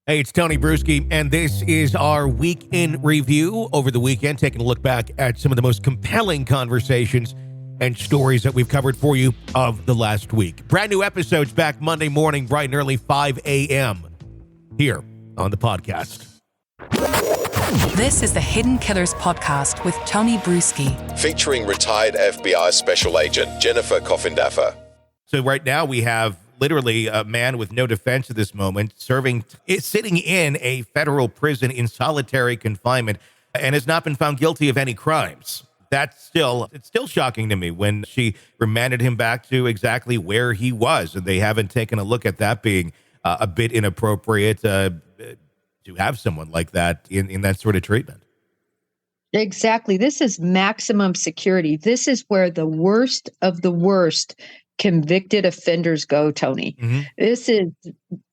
Hey, it's Tony Brueski, and this is our Week in Review. Over the weekend, taking a look back at some of the most compelling conversations and stories that we've covered for you of the last week. Brand new episodes back Monday morning, bright and early, 5 a.m. here on the podcast. This is the Hidden Killers podcast with Tony Brueski, featuring retired FBI Special Agent Jennifer Coffindaffer. So right now we have literally a man with no defense at this moment, sitting in a federal prison in solitary confinement and has not been found guilty of any crimes. It's still shocking to me when she remanded him back to exactly where he was, and they haven't taken a look at that being a bit inappropriate to have someone like that in that sort of treatment. Exactly. This is maximum security. This is where the worst of the worst convicted offenders go, Tony. Mm-hmm. This is,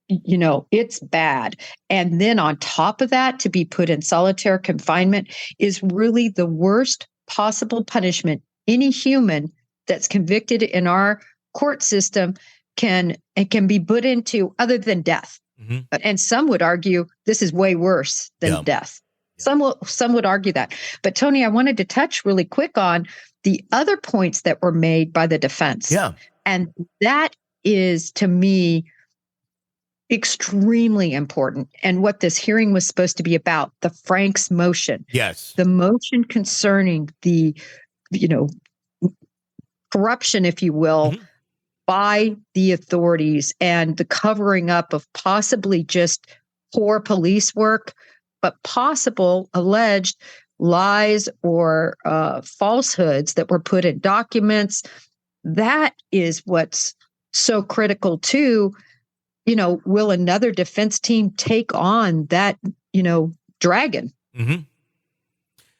it's bad. And then on top of that, to be put in solitary confinement is really the worst possible punishment any human that's convicted in our court system can be put into, other than death. Mm-hmm. And some would argue this is way worse than death. Yeah. Some would argue that. But Tony, I wanted to touch really quick on the other points that were made by the defense. Yeah. And that is, to me, extremely important. And what this hearing was supposed to be about, the Frank's motion. Yes. The motion concerning the, corruption, if you will, mm-hmm. by the authorities and the covering up of possibly just poor police work, but possible alleged lies or falsehoods that were put in documents. That is what's so critical too. Will another defense team take on that, dragon? Mm-hmm.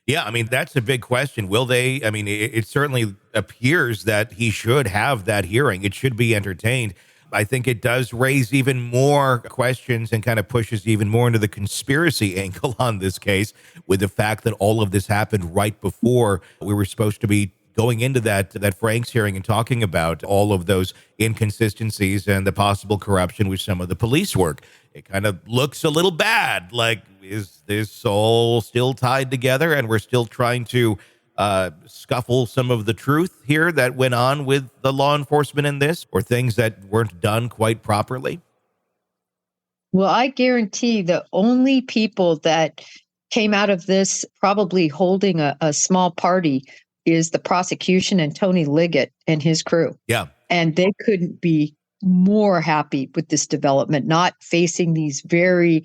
Yeah, that's a big question. Will they? It certainly appears that he should have that hearing. It should be entertained. I think it does raise even more questions and kind of pushes even more into the conspiracy angle on this case, with the fact that all of this happened right before we were supposed to be going into that Frank's hearing and talking about all of those inconsistencies and the possible corruption with some of the police work. It kind of looks a little bad. Like, is this all still tied together and we're still trying to scuffle some of the truth here that went on with the law enforcement in this, or things that weren't done quite properly? Well, I guarantee the only people that came out of this probably holding a small party is the prosecution and Tony Liggett and his crew. Yeah. And they couldn't be more happy with this development, not facing these very,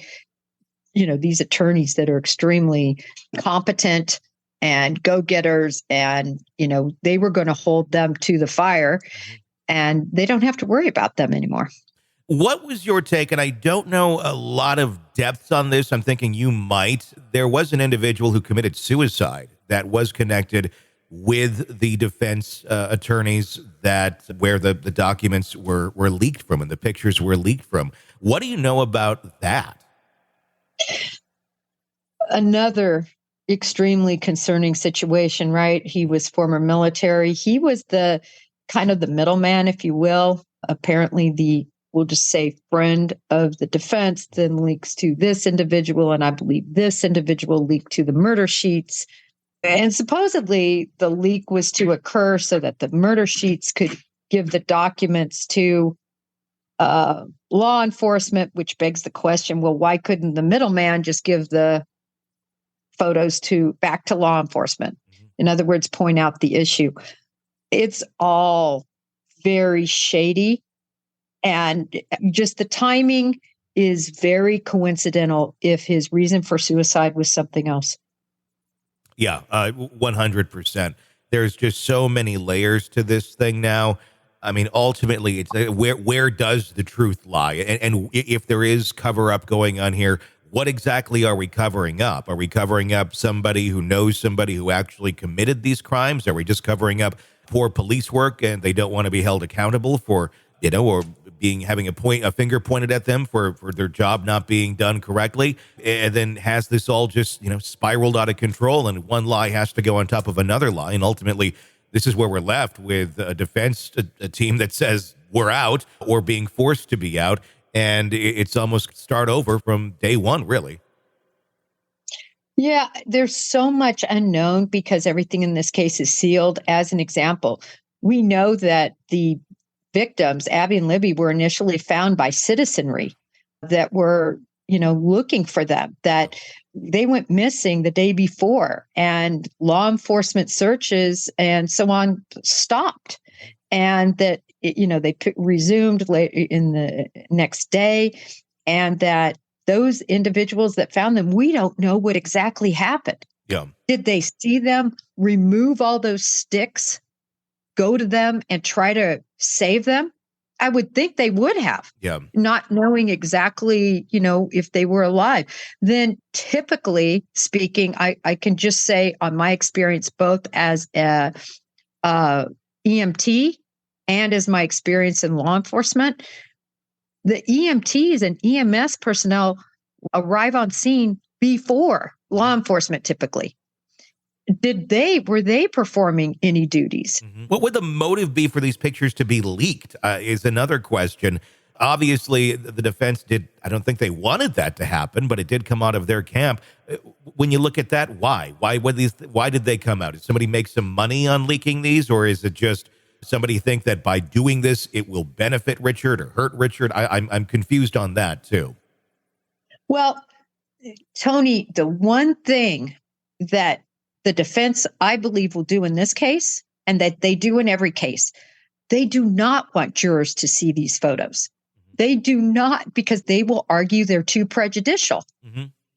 these attorneys that are extremely competent and go-getters, and, they were going to hold them to the fire, and they don't have to worry about them anymore. What was your take? And I don't know a lot of depths on this. I'm thinking you might. There was an individual who committed suicide that was connected with the defense attorneys where the documents were leaked from and the pictures were leaked from. What do you know about that? Another extremely concerning situation, right? He was former military. He was the kind of the middleman, if you will. Apparently we'll just say friend of the defense, then leaks to this individual. And I believe this individual leaked to the murder sheets. And supposedly the leak was to occur so that the murder sheets could give the documents to law enforcement, which begs the question, well, why couldn't the middleman just give the photos back to law enfortement? Mm-hmm. In other words, point out the issue. It's all very shady, and just the timing is very coincidental if his reason for suicide was something else. Yeah, 100%. There's just so many layers to this thing now. Ultimately, it's where does the truth lie? And if there is cover up going on here, what exactly are we covering up? Are we covering up somebody who knows somebody who actually committed these crimes? Are we just covering up poor police work and they don't want to be held accountable for, or having a finger pointed at them for their job not being done correctly? And then has this all just, spiraled out of control, and one lie has to go on top of another lie? And ultimately, this is where we're left with a defense, a team that says we're out or being forced to be out. and it's almost start over from day one, really. Yeah, there's so much unknown because everything in this case is sealed. As an example, we know that the victims, Abby and Libby, were initially found by citizenry that were, looking for them, that they went missing the day before, and law enforcement searches and so on stopped. And that, they resumed late in the next day, and that those individuals that found them, we don't know what exactly happened. Yeah. Did they see them remove all those sticks, go to them and try to save them? I would think they would have. Yeah. Not knowing exactly, if they were alive. Then typically speaking, I can just say on my experience, both as a EMT and as my experience in law enforcement, the EMTs and EMS personnel arrive on scene before law enforcement typically. Were they performing any duties? What would the motive be for these pictures to be leaked is another question. Obviously, the defense I don't think they wanted that to happen, but it did come out of their camp. When you look at that, why? Why did they come out? Did somebody make some money on leaking these, or is it just somebody think that by doing this, it will benefit Richard or hurt Richard? I'm confused on that too. Well, Tony, the one thing that the defense, I believe, will do in this case, and that they do in every case, they do not want jurors to see these photos. They do not, because they will argue they're too prejudicial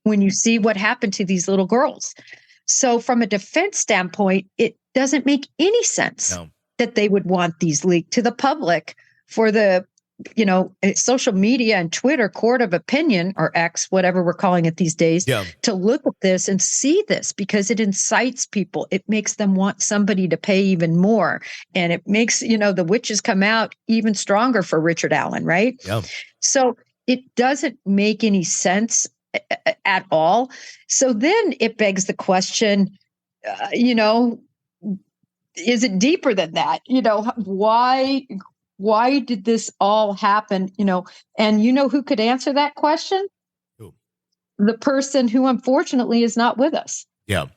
when you see what happened to these little girls. So from a defense standpoint, it doesn't make any sense that they would want these leaked to the public for the, social media and Twitter court of opinion, or X, whatever we're calling it these days, to look at this and see this, because it incites people. It makes them want somebody to pay even more. And it makes, the witches come out even stronger for Richard Allen, right? Yeah. So it doesn't make any sense at all. So then it begs the question, is it deeper than that? Why did this all happen? And who could answer that question? Who? The person who unfortunately is not with us. Yeah.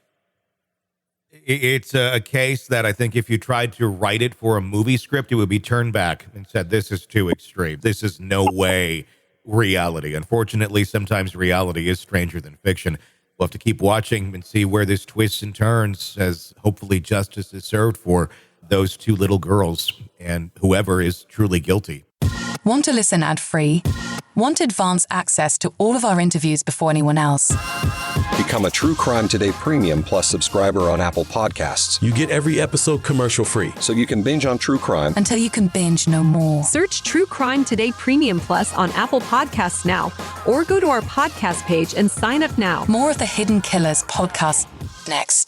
It's a case that I think if you tried to write it for a movie script, it would be turned back and said, this is too extreme. This is no way reality. Unfortunately, sometimes reality is stranger than fiction. We'll have to keep watching and see where this twists and turns, as hopefully justice is served for those two little girls and whoever is truly guilty. Want to listen ad-free? Want advanced access to all of our interviews before anyone else? Become a True Crime Today Premium Plus subscriber on Apple Podcasts. You get every episode commercial-free, so you can binge on true crime until you can binge no more. Search True Crime Today Premium Plus on Apple Podcasts now, or go to our podcast page and sign up now. More of the Hidden Killers podcast next.